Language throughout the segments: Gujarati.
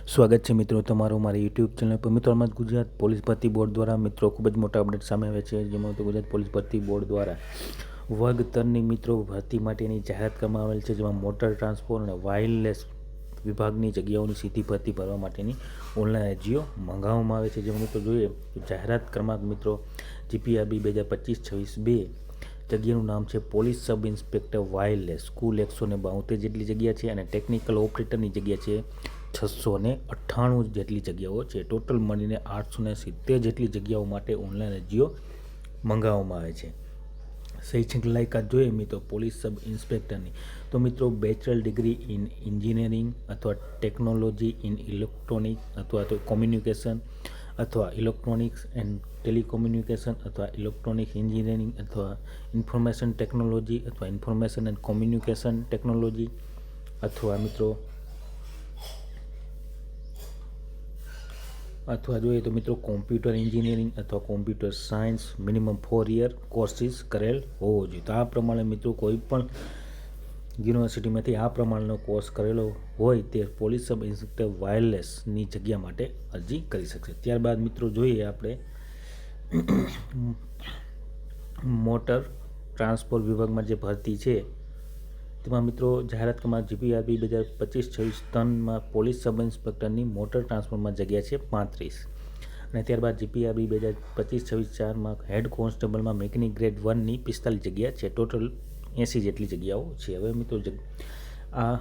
સ્વાગત છે મિત્રો તમારું મારી યુટ્યુબ ચેનલ પર। મિત્રો આમાં ગુજરાત પોલીસ ભરતી બોર્ડ દ્વારા મિત્રો ખૂબ જ મોટા અપડેટ સામે આવે છે, જેમાં તો ગુજરાત પોલીસ ભરતી બોર્ડ દ્વારા વર્ગ 3ની મિત્રો ભરતી માટેની જાહેરાત કરવામાં આવેલ છે, જેમાં મોટર ટ્રાન્સપોર્ટ અને વાયરલેસ વિભાગની જગ્યાઓની સીધી ભરતી ભરવા માટેની ઓનલાઈન અરજીઓ મંગાવવામાં આવે છે। જેમાં મિત્રો જોઈએ તો જાહેરાત ક્રમાંક મિત્રો GPRB 2025-26-2 જગ્યાનું નામ છે પોલીસ સબ ઇન્સ્પેક્ટર વાયરલેસ। કુલ 172 જેટલી જગ્યા છે અને ટેકનિકલ ઓપરેટરની જગ્યા છે 698 જેટલી જગ્યાઓ છે। ટોટલ મળીને 870 જેટલી જગ્યાઓ માટે ઓનલાઈન અરજીઓ મંગાવવામાં આવે છે। શૈક્ષણિક લાયકાત જોઈએ મિત્રો પોલીસ સબ ઇન્સ્પેક્ટરની તો મિત્રો બેચલર ડિગ્રી ઇન એન્જિનિયરિંગ અથવા ટેકનોલોજી ઇન ઇલેક્ટ્રોનિક અથવા તો કોમ્યુનિકેશન અથવા ઇલેક્ટ્રોનિક્સ એન્ડ ટેલિકોમ્યુનિકેશન અથવા ઇલેક્ટ્રોનિક એન્જિનિયરિંગ અથવા ઇન્ફોર્મેશન ટેકનોલોજી અથવા ઇન્ફોર્મેશન એન્ડ કોમ્યુનિકેશન ટેકનોલોજી અથવા મિત્રો અથવા જોઈએ તો મિત્રો કોમ્પ્યુટર એન્જિનિયરિંગ અથવા computer science minimum 4 year courses કરેલ હોવો જોઈએ। તો આ પ્રમાણે મિત્રો કોઈ પણ યુનિવર્સિટીમાંથી આ પ્રમાણનો કોર્સ કરેલો હોય તે પોલીસ સબ ઇન્સ્પેક્ટર વાયરલેસની જગ્યા માટે અરજી કરી શકશે। ત્યારબાદ મિત્રો જોઈએ આપણે મોટર ટ્રાન્સપોર્ટ વિભાગમાં જે ભરતી છે તેમાં મિત્રો જાહેરાત ક્રમાંક GPRB 2025-26-3માં પોલીસ સબ ઇન્સ્પેક્ટરની મોટર ટ્રાન્સપોર્ટમાં જગ્યા છે 35 અને ત્યારબાદ GPRB 2025-26-4માં હેડ કોન્સ્ટેબલમાં મેકેનિક ગ્રેડ 1ની 45 જગ્યા છે। ટોટલ 80 જેટલી જગ્યાઓ છે। હવે મિત્રો આ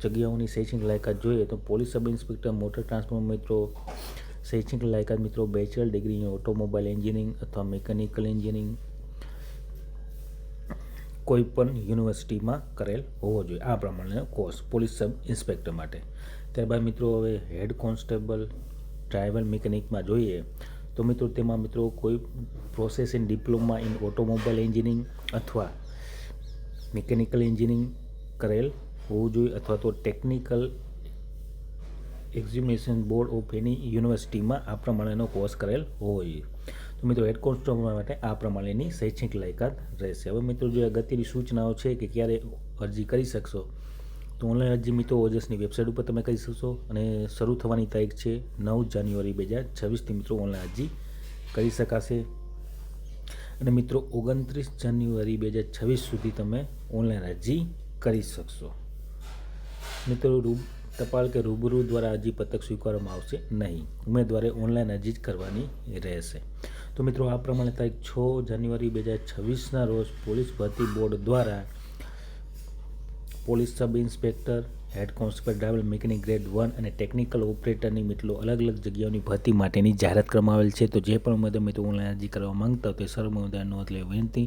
જગ્યાઓની શૈક્ષણિક લાયકાત જોઈએ તો police sub inspector motor transport મિત્રો શૈક્ષણિક લાયકાત મિત્રો bachelor degree in automobile engineering અથવા મિકેનિકલ એન્જિનિયરિંગ કોઈ પણ યુનિવર્સિટીમાં કરેલ હોવો જોઈએ આ પ્રમાણેનો કોર્સ પોલીસ સબ ઇન્સ્પેક્ટર માટે। ત્યારબાદ મિત્રો હવે હેડ કોન્સ્ટેબલ ડ્રાઈવર મિકેનિકમાં જોઈએ તો મિત્રો તેમાં મિત્રો કોઈ processing diploma in automobile engineering અથવા મિકેનિકલ એન્જિનિયરિંગ કરેલ હોવું જોઈએ અથવા તો technical examination board of any યુનિવર્સિટીમાં આ પ્રમાણેનો કોર્સ કરેલ હોવો જોઈએ। તો મિત્રો હેડ કોન્સ્ટેબલ માટે આ પ્રમાણેની શૈક્ષણિક લાયકાત રહેશે। હવે મિત્રો જો અગત્યની સૂચનાઓ છે કે ક્યારે અરજી કરી શકશો તો ઓનલાઈન અરજી મિત્રો ઓજસની વેબસાઇટ ઉપર તમે કરી શકશો અને શરૂ થવાની તારીખ છે 9 જાન્યુઆરી 2026થી મિત્રો ઓનલાઈન અરજી કરી શકાશે અને મિત્રો 29 જાન્યુઆરી 2026 સુધી તમે ઓનલાઈન અરજી કરી શકશો। મિત્રો ટપાલ કે રૂબરૂ દ્વારા અરજી પત્રક સ્વીકારવામાં આવશે નહીં, ઉમેદવારે ઓનલાઈન અરજી જ કરવાની રહેશે। તો મિત્રો આ પ્રમાણે તારીખ 6 જાન્યુઆરી 2026ના રોજ પોલીસ ભરતી બોર્ડ દ્વારા police sub inspector head constable driver mechanic grade 1 અને ટેકનિકલ ઓપરેટરની મિત્રો અલગ અલગ જગ્યાઓની ભરતી માટેની જાહેરાત કરવામાં આવેલ છે। તો જે પણ ઉમેદવાર મિત્રો ઓનલાઈન અરજી કરવા માંગતા હોય તે સર્વ ઉમેદવાર નોંધ લેવા વિનંતી।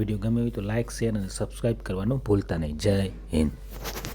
વિડીયો ગમે હોય તો લાઇક શેર અને સબસ્ક્રાઈબ કરવાનું ભૂલતા નહીં। જય હિન્દ।